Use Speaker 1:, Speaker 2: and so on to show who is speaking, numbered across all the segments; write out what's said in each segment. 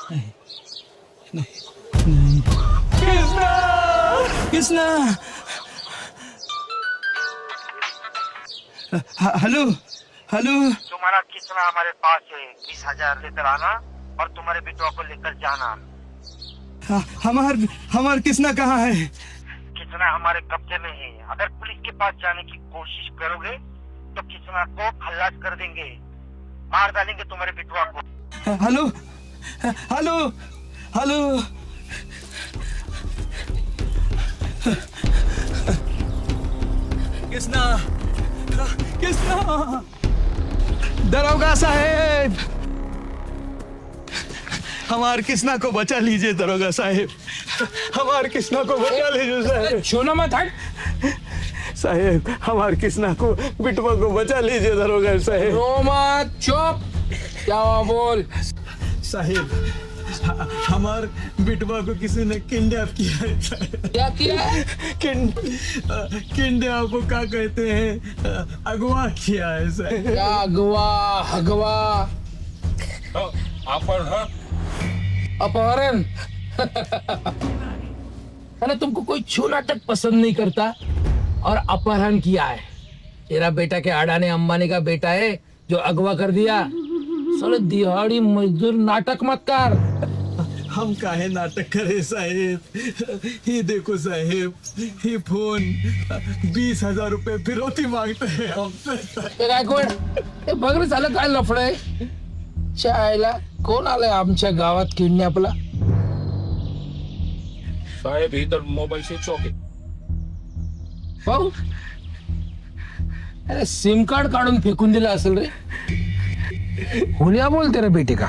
Speaker 1: नहीं नहीं नहीं कृष्णा कृष्णा हेलो हेलो
Speaker 2: तुम्हारा कितना हमारे पास है 20,000 लेकर आना और तुम्हारे बेटवा को लेकर जाना।
Speaker 1: हमार कृष्णा कहाँ है?
Speaker 2: कितना हमारे कब्जे में है। अगर पुलिस के पास जाने की कोशिश करोगे तो कितना को खल्लास कर देंगे, मार डालेंगे तुम्हारे बेटवा को।
Speaker 1: Hello hello hello Krishna Krishna दरोगा साहेब हमार कृष्णा को बचा लीजिए। दरोगा साहेब हमार कृष्णा को बचा लीजिए साहेब।
Speaker 3: छोड़ो मत, हट
Speaker 1: साहेब हमार कृष्णा को बिटवा को बचा लीजिए। दरोगा साहेब
Speaker 3: रो मत, चुप। क्या हुआ बोल।
Speaker 1: साहेब हमार बिटवा को किसी ने किडनैप किया है साहेब।
Speaker 3: क्या किया है?
Speaker 1: किडनैप को क्या कहते हैं, अगवा किया है साहेब।
Speaker 3: क्या अगवा अगवा अपहरण। अरे तुमको कोई छूना तक पसंद नहीं करता और अपहरण किया है। तेरा बेटा के अडानी अंबानी का बेटा है जो अगवा कर दिया। साले दिहाड़ी मजदूर नाटक मत कर।
Speaker 1: हम काहे नाटक करे साहेब। ये देखो साहेब ये फोन 20,000 रुपए फिरौती मांगते हैं हमसे।
Speaker 3: गायकवाड बघ साला काय लफडे चायला कोण आलंय आमच्या गावात किडनॅपला?
Speaker 4: साहेब ही तर मोबाईल स्विच ऑफ आहे.
Speaker 3: पाहू अरे सिम कार्ड काढून फेकून दिला असेल रे. होलिया बोल तेरे बेटे का.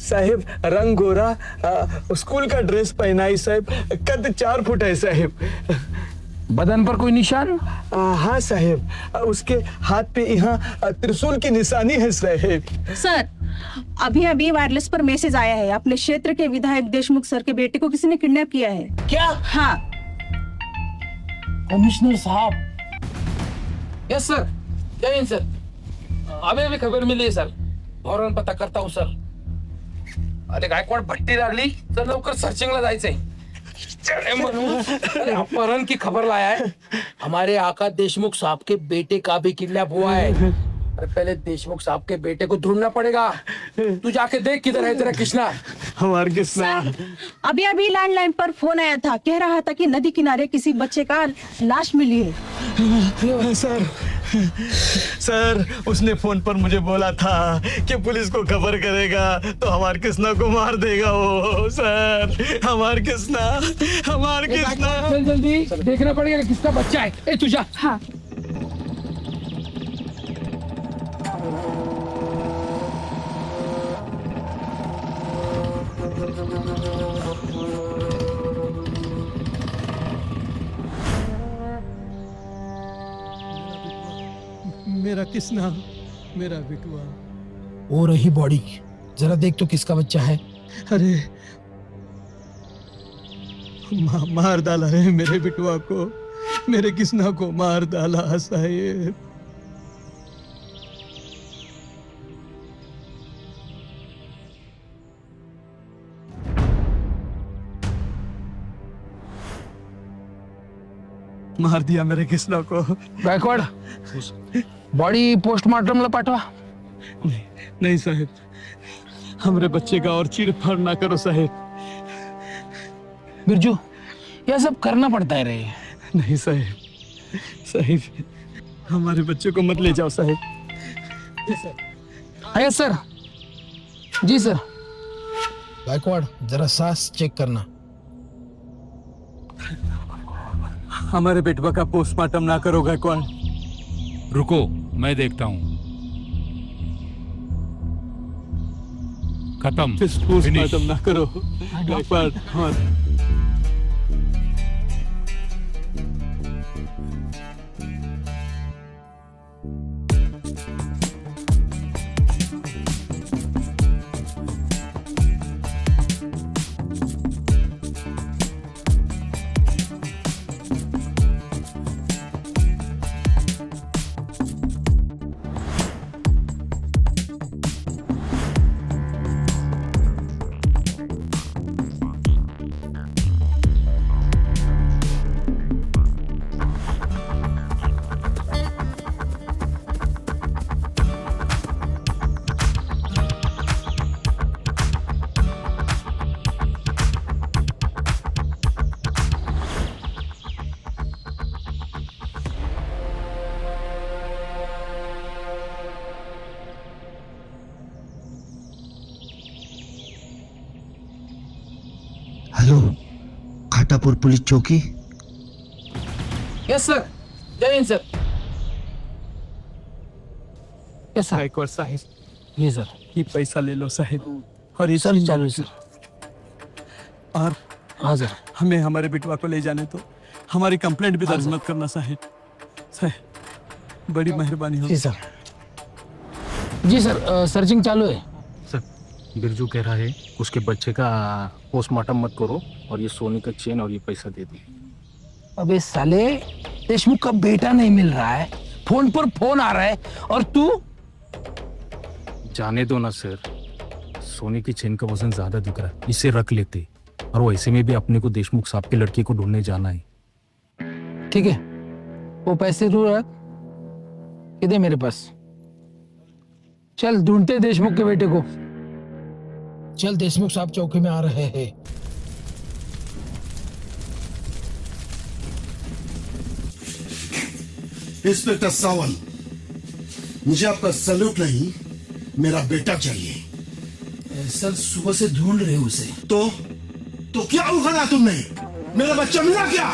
Speaker 1: साहेब रंग गोरा, स्कूल का ड्रेस पहना है साहेब, कद 4 फुट है साहेब.
Speaker 3: बदन पर कोई निशान?
Speaker 1: हाँ साहेब, उसके हाथ पे यहाँ त्रिशूल की निशानी है साहेब.
Speaker 5: सर अभी अभी वायरलेस पर मैसेज आया है, अपने क्षेत्र के विधायक देशमुख सर के बेटे को किसी ने किडनैप किया है.
Speaker 3: क्या?
Speaker 5: हाँ.
Speaker 3: कमिश्नर साहब. Yes sir. जय हिंद सर. अभी अभी खबर मिली है सर. फौरन पता करता हूँ सर. अरे गायकवाड भट्टी लागली तर लवकर सर्चिंगला जायचंय. अपहरण की खबर लाया है. हमारे आका देशमुख साहब के बेटे का भी किडनैप हुआ है. अरे पहले देशमुख साहब के बेटे को ढूंढना पड़ेगा. तू जाके देख किधर है तेरा कृष्णा.
Speaker 1: हमारे कृष्णा.
Speaker 5: अभी अभी लैंडलाइन पर फोन आया था, कह रहा था कि नदी किनारे किसी बच्चे का लाश मिली है.
Speaker 1: सर उसने फोन पर मुझे बोला था कि पुलिस को खबर करेगा तो हमारे कृष्णा को मार देगा वो. सर हमारे कृष्णा, हमारे कृष्णा.
Speaker 3: जल्दी देखना पड़ेगा किसका बच्चा है. ए तुझा.
Speaker 5: हाँ.
Speaker 1: मेरा कृष्णा, मेरा बिटुआ.
Speaker 3: वो रही बॉडी. जरा देख तो किसका बच्चा है.
Speaker 1: अरे मार डाला है मेरे बिटुआ को, मेरे कृष्णा को मार डाला साहेब. मार दिया मेरे कृष्णा को.
Speaker 3: गायकवाड बॉडी पोस्टमार्टमला पाठवा.
Speaker 1: नहीं साहेब, हमरे बच्चे का और चीर-फाड़ ना करो साहेब.
Speaker 3: बिरजू यह सब करना पड़ता है रे.
Speaker 1: नहीं साहेब, साहेब हमारे बच्चे को मत ले जाओ साहेब.
Speaker 3: Yes sir. जी सर. गायकवाड जरा सांस चेक करना.
Speaker 1: हमारे बेटवा का पोस्टमार्टम ना करो गायकवाड़.
Speaker 4: रुको मैं देखता हूँ. खत्म.
Speaker 1: पोस्टमार्टम ना करो गायकवाड़.
Speaker 6: हेलो, खाटापुर पुलिस चौकी।
Speaker 3: यस सर, जय हिंद सर। Yes sir.
Speaker 1: गायकवाड़ साहब,
Speaker 3: जी सर।
Speaker 1: ये पैसा ले लो साहब। और ये
Speaker 3: सर चालू सर।
Speaker 1: और
Speaker 3: हाँ सर।
Speaker 1: हमें हमारे बिटवा को ले जाने तो हमारी कंप्लेंट भी दर्ज मत करना साहब। साहब बड़ी मेहरबानी
Speaker 3: जी
Speaker 1: होगी।
Speaker 3: सर। जी सर, सर्चिंग चालू है।
Speaker 4: सर बिरजू कह रहा है उसके बच्चे का पोस्टमार्टम मत करो और ये सोने का चेन और ये पैसा दे दी।
Speaker 3: अबे साले, देशमुख का बेटा नहीं मिल रहा है, फोन पर फोन आ रहा है, और तू?
Speaker 4: जाने दो ना सर, सोने की चेन का वजन ज्यादा दिख रहा है, इसे रख लेते। और वैसे में भी अपने को देशमुख साहब के लड़के को ढूंढने जाना है।
Speaker 3: ठीक है, वो पैसे तू रख, ये दे मेरे पास। चल ढूंढते देशमुख के बेटे को। चल, देशमुख साहब चौकी में आ रहे हैं।
Speaker 7: इंस्पेक्टर सावन, मुझे आपका सैल्यूट नहीं, मेरा बेटा चाहिए।
Speaker 3: सर सुबह से ढूंढ रहे उसे।
Speaker 7: तो क्या उखाड़ा तुमने? मेरा बच्चा मिला क्या?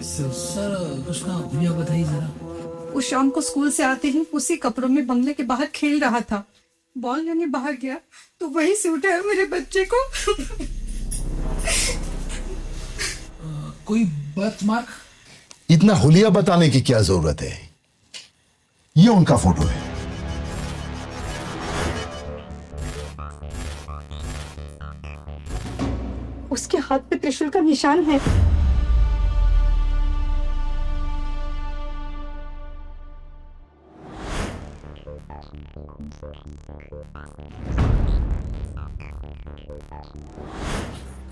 Speaker 3: सर उसका भैया बताइए जरा।
Speaker 8: वो शाम को स्कूल से आते ही उसी कपड़ों में बंगले के बाहर खेल रहा था। बॉल लेने बाहर गया तो वहीं से उठाया मेरे बच्चे को।
Speaker 3: कोई बर्थ मार्क?
Speaker 7: इतना हुलिया बताने की क्या जरूरत है? ये उनका फोटो है।
Speaker 8: उसके हाथ पे त्रिशूल का निशान है।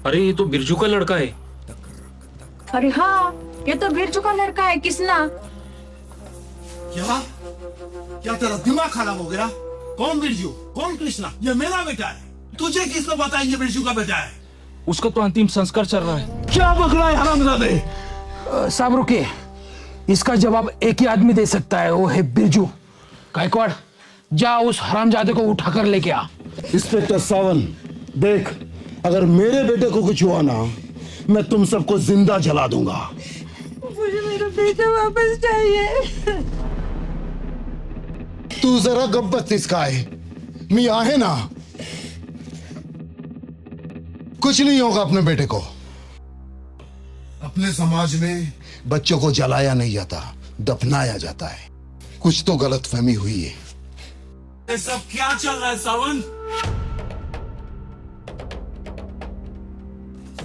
Speaker 4: अरे ये तो बिरजू का लड़का है।
Speaker 5: अरे हाँ, ये तो बिरजू का लड़का है, किसना।
Speaker 7: क्या तेरा दिमाग खराब हो गया? कौन बिरजू, कौन कृष्णा? ये मेरा बेटा है। तुझे किसने बताया ये बिरजू का बेटा है?
Speaker 4: उसका तो अंतिम संस्कार चल रहा है।
Speaker 7: क्या बक रहा है हरामजादे?
Speaker 3: साहब रुकिए, इसका जवाब एक ही आदमी दे सकता है, वो है बिरजू। गायकवाड़, जा उस हरामजादे को उठाकर लेके आ।
Speaker 7: इंस्पेक्टर सावन, देख, अगर मेरे बेटे को कुछ हुआ ना, मैं तुम सबको जिंदा जला दूंगा।
Speaker 5: मुझे मेरा बेटा वापस चाहिए।
Speaker 7: तू जरा गब्बत इसकाए, मियाँ है ना। कुछ नहीं होगा अपने बेटे को। अपने समाज में बच्चों को जलाया नहीं जाता, दफनाया जाता है। कुछ तो गलतफहमी हुई है।
Speaker 1: ये सब क्या चल रहा है सावन?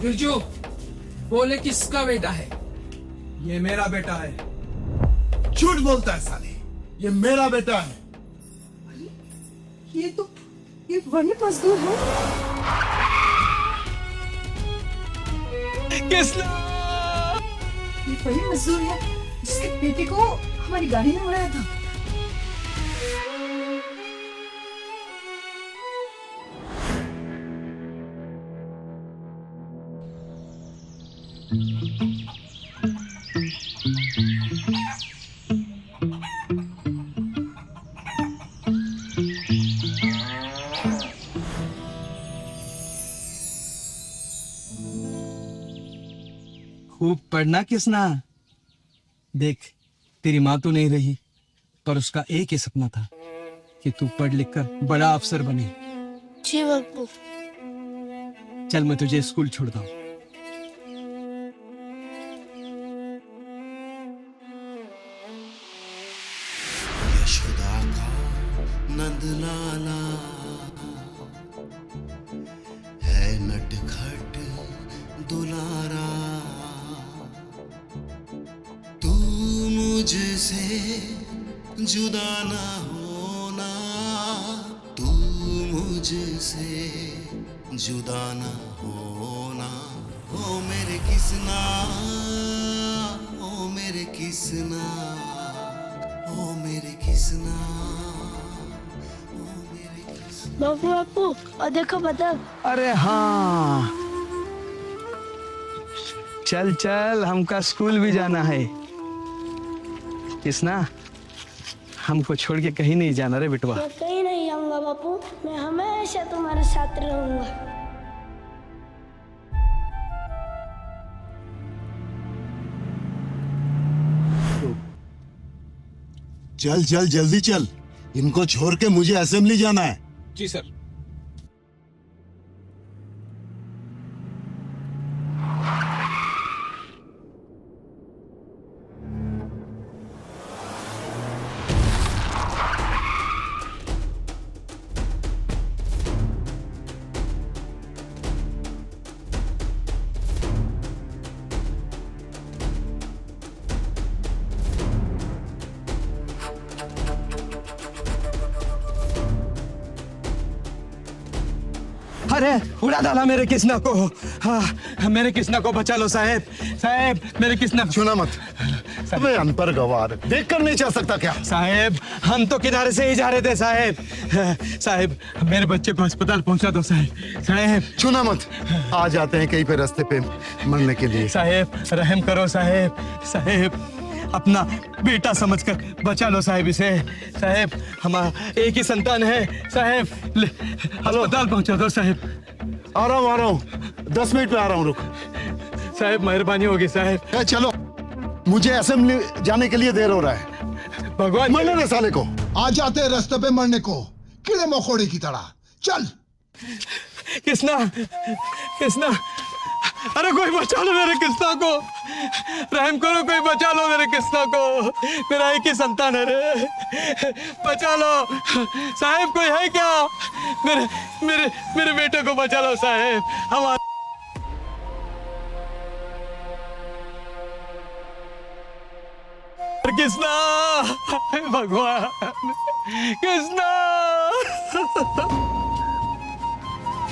Speaker 3: बिरजू, बोले किसका बेटा है?
Speaker 1: ये मेरा बेटा है।
Speaker 7: झूठ बोलता है साले, ये मेरा बेटा है।
Speaker 8: ये वही मजदूर है।
Speaker 1: किसना?
Speaker 8: ये वही मजदूर है जिसके बेटे को हमारी गाड़ी में उड़ाया था।
Speaker 1: खूब पढ़ना किसना। देख, तेरी माँ तो नहीं रही, पर उसका एक ही सपना था कि तू पढ़ लिख कर बड़ा अफसर बने।
Speaker 9: जी बापू।
Speaker 1: चल मैं तुझे स्कूल छोड़ता हूँ।
Speaker 7: यशोदा का नंद लाला है नटखट दुलारा। तू मुझसे जुदा ना होना, तू मुझसे जुदा ना होना। ओ मेरे किसना, ओ मेरे किसना, ओ मेरे किसना, ओ मेरे किसना।
Speaker 9: बापू बापू, और देखो बदल।
Speaker 1: अरे हाँ, चल चल, हमका स्कूल भी जाना है। किसना, हमको छोड़ के कहीं नहीं जाना रे बिटवा।
Speaker 9: मैं कहीं नहीं जाऊंगा बापू, मैं हमेशा तुम्हारे साथ रहूंगा।
Speaker 7: चल चल जल्दी चल, इनको छोड़ के मुझे असेंबली जाना है।
Speaker 1: जी सर। अरे उड़ा डाला मेरे किसना को। हाँ, मेरे किसना को बचा लो साहेब। साहेब मेरे किसना।
Speaker 7: छूना मत। अबे अनपढ़ गवार, देख कर नहीं चल सकता क्या?
Speaker 1: साहेब हम तो किनारे से ही जा रहे थे साहेब। साहेब मेरे बच्चे को अस्पताल पहुंचा दो साहेब। साहेब
Speaker 7: छूना मत। आ जाते हैं कहीं पे रास्ते पे मरने के लिए।
Speaker 1: साहेब रहम करो साहेब। साहेब अपना बेटा समझकर बचा लो साहेब इसे। साहेब हमारा एक ही संतान है साहेब। अस्पताल पहुंचा दो साहेब।
Speaker 7: आ रहा हूँ 10 मिनट में आ रहा हूँ, रुक।
Speaker 1: साहेब मेहरबानी होगी साहेब।
Speaker 7: चलो, मुझे असेंबली जाने के लिए देर हो रहा है।
Speaker 1: भगवान
Speaker 7: मरने दे साले को।
Speaker 10: आ जाते हैं रास्ते पे मरने को, कीड़े मकोड़े की तरह। चल।
Speaker 1: किसना किसना, अरे कोई बचा लो मेरे किस्ता को। रहम करो, कोई बचा लो मेरे किस्ता को। मेरा एक ही संतान है रे, बचा लो साहेब। कोई है क्या? मेरे मेरे मेरे बेटे को बचा लो साहेब। हमारा किसना, भगवान किसना।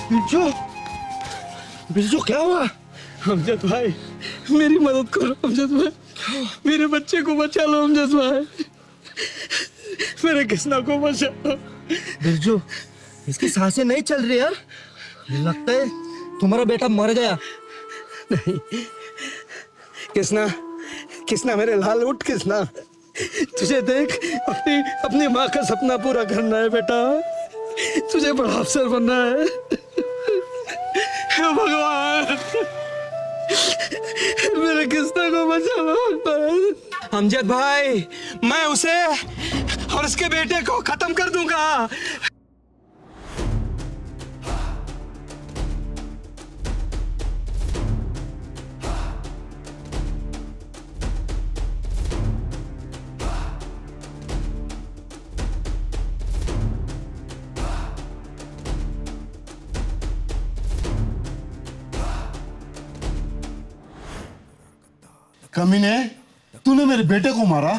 Speaker 7: बिरजू, बिरजू क्या हुआ?
Speaker 1: अमजद भाई मेरी मदद करो अमजद भाई। मेरे बच्चे को बचा लो अमजद भाई। मेरे किसना को बचा लो।
Speaker 6: बिरजू, इसकी सांसें नहीं चल रही यार। लगता है तुम्हारा बेटा मर गया।
Speaker 1: नहीं किसना, किसना मेरे लाल उठ। किसना तुझे देख अपनी अपनी माँ का सपना पूरा करना है बेटा। तुझे बड़ा अफसर बनना है। हे भगवान मेरे किस्ता को बचा लो। अमजद भाई मैं उसे और उसके बेटे को खत्म कर दूंगा।
Speaker 7: कमीने, तूने मेरे बेटे को मारा?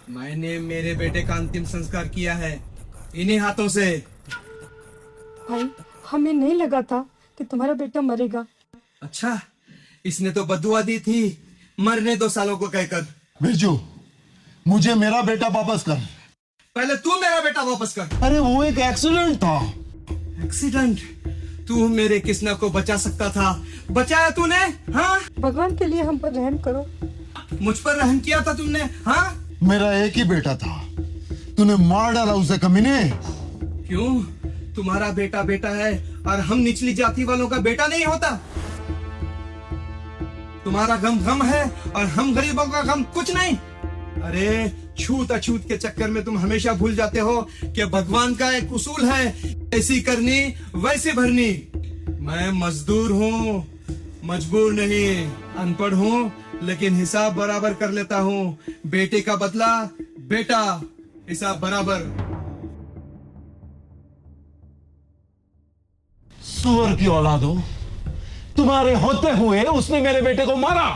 Speaker 1: मैंने मेरे बेटे का अंतिम संस्कार किया है इन्हीं हाथों से।
Speaker 8: भाई हमें नहीं लगा था कि तुम्हारा बेटा मरेगा।
Speaker 1: अच्छा, इसने तो बदुआ दी थी मरने 2 सालों को कहकर।
Speaker 7: बिरजू, मुझे मेरा बेटा वापस कर।
Speaker 1: पहले तू मेरा बेटा वापस कर।
Speaker 7: अरे वो एक एक्सीडेंट था।
Speaker 1: एक्सीडेंट? तू मेरे किसना को बचा सकता था, बचाया तूने? हाँ,
Speaker 8: भगवान के लिए हम पर रहम करो।
Speaker 1: मुझ पर रहम किया था तुमने? हाँ,
Speaker 7: मेरा एक ही बेटा था, तूने मार डाला उसे कमीने।
Speaker 1: क्यों? तुम्हारा बेटा बेटा है और हम निचली जाति वालों का बेटा नहीं होता? तुम्हारा गम गम है और हम गरीबों का गम कुछ नहीं। अरे छूत अछूत के चक्कर में तुम हमेशा भूल जाते हो कि भगवान का एक उसूल है, ऐसी करनी वैसी भरनी। मैं मजदूर हूँ, मजबूर नहीं। अनपढ़ हूँ लेकिन हिसाब बराबर कर लेता हूँ। बेटे का बदला बेटा, हिसाब बराबर।
Speaker 7: सुअर की औलाद हो, तुम्हारे होते हुए उसने मेरे बेटे को मारा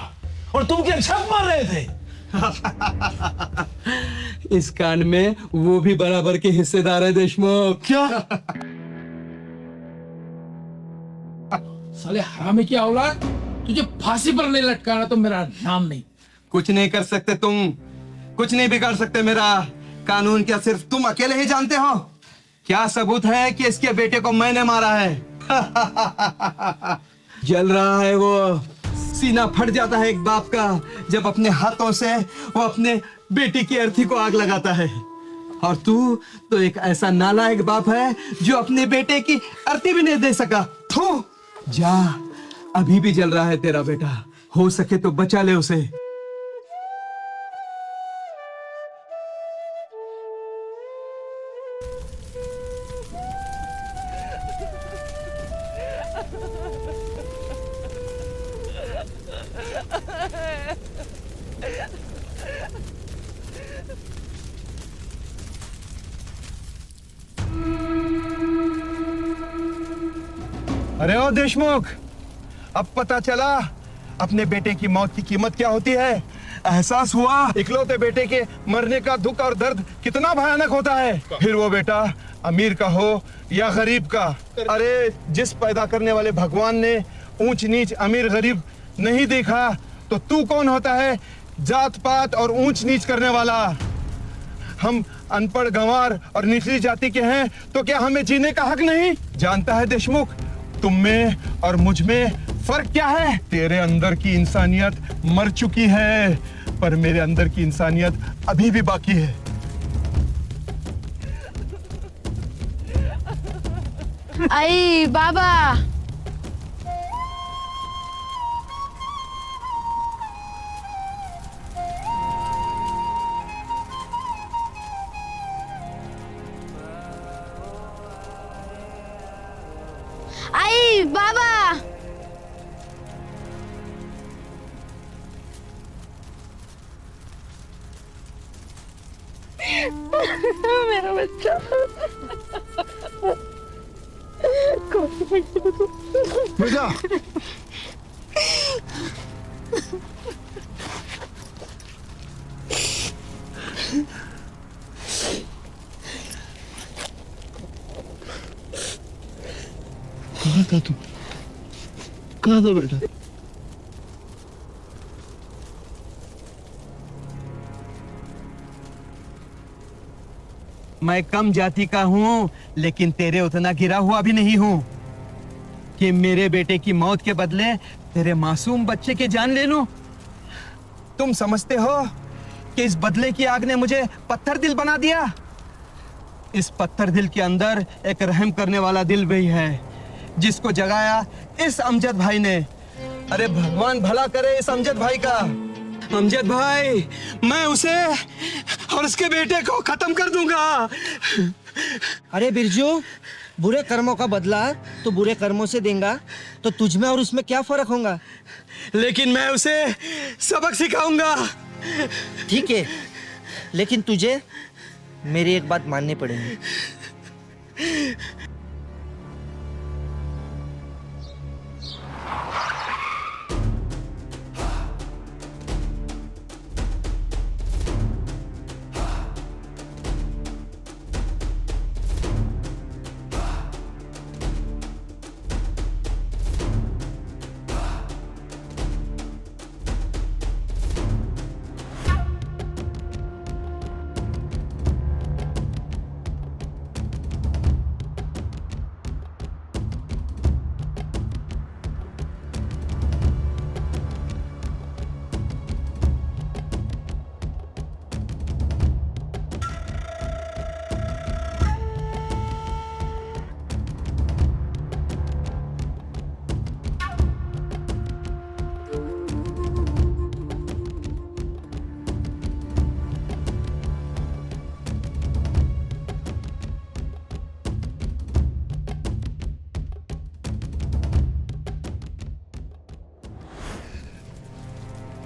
Speaker 7: और तुम क्या छप मार रहे थे?
Speaker 1: इस कांड में वो भी बराबर के हिस्सेदार है देशमुख।
Speaker 7: क्या?
Speaker 3: साले हरामी की औलाद, तुझे फांसी पर नहीं लटकाना तो मेरा नाम नहीं।
Speaker 1: कुछ नहीं कर सकते तुम, कुछ नहीं बिगाड़ सकते मेरा कानून। क्या सिर्फ तुम अकेले ही जानते हो? क्या सबूत है कि इसके बेटे को मैंने मारा है? जल रहा है वो, सीना फट जाता है एक बाप का जब अपने हाथों से वो अपने बेटी की अर्थी को आग लगाता है। और तू तो एक ऐसा नालायक बाप है जो अपने बेटे की अर्थी भी नहीं दे सका। थू, जा, अभी भी जल रहा है तेरा बेटा, हो सके तो बचा ले उसे। अरे ओ देशमुख, अब पता चला अपने बेटे की मौत की कीमत क्या होती है। एहसास हुआ इकलौते बेटे के मरने का दुख और दर्द कितना भयानक होता है, फिर वो बेटा अमीर का हो या गरीब का। अरे जिस पैदा करने वाले भगवान ने ऊंच नीच अमीर गरीब नहीं देखा, तो तू कौन होता है जात पात और ऊंच नीच करने वाला। हम अनपढ़ गंवार और निचली जाति के हैं, तो क्या हमें जीने का हक नहीं? जानता है देशमुख, तुम में और मुझ में फर्क क्या है? तेरे अंदर की इंसानियत मर चुकी है, पर मेरे अंदर की इंसानियत अभी भी बाकी है।
Speaker 9: आई बाबा, आई बाबा, मेरा बच्चा।
Speaker 10: बेटा कहाँ था तू? कहाँ था बेटा?
Speaker 1: मैं कम जाति का हूँ, लेकिन तेरे उतना गिरा हुआ भी नहीं हूँ कि मेरे बेटे की मौत के बदले तेरे मासूम बच्चे की जान ले लूं। तुम समझते हो कि इस बदले की आग ने मुझे पत्थर दिल बना दिया? इस पत्थर दिल के अंदर एक रहम करने वाला दिल भी है, जिसको जगाया इस अमजद भाई ने। अरे भगवान भला करे इस अमजद भाई का। अमजद भाई, मैं उसे और उसके बेटे को खत्म कर दूंगा।
Speaker 6: अरे बिरजू, बुरे कर्मों का बदला तो बुरे कर्मों से देगा, तो तुझ में और उसमें क्या फर्क होगा?
Speaker 1: लेकिन मैं उसे सबक सिखाऊंगा।
Speaker 6: ठीक है, लेकिन तुझे मेरी एक बात माननी पड़ेगी।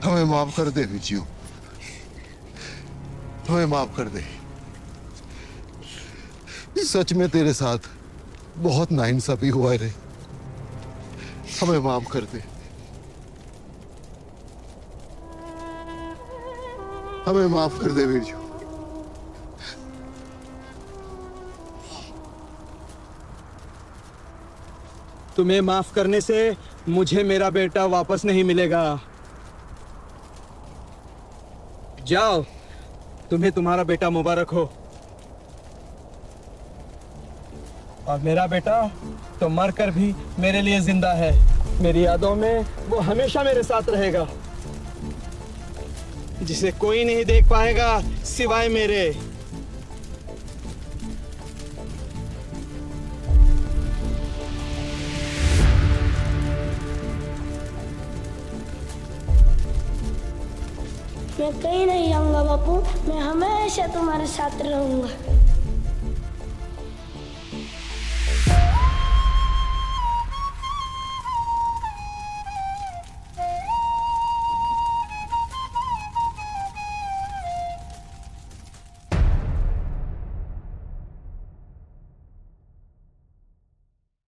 Speaker 10: हमें माफ कर दे बिरजू, हमें माफ कर दे। सच में तेरे साथ बहुत नाइंसाफी हुआ है रे, हमें माफ कर दे, हमें माफ कर दे बिरजू।
Speaker 1: तुम्हें माफ करने से मुझे मेरा बेटा वापस नहीं मिलेगा। जाओ, तुम्हें तुम्हारा बेटा मुबारक हो। और मेरा बेटा तो मरकर भी मेरे लिए जिंदा है, मेरी यादों में वो हमेशा मेरे साथ रहेगा, जिसे कोई नहीं देख पाएगा सिवाय मेरे।
Speaker 9: मैं कहीं नहीं जाऊंगा बापू, मैं हमेशा तुम्हारे साथ रहूंगा।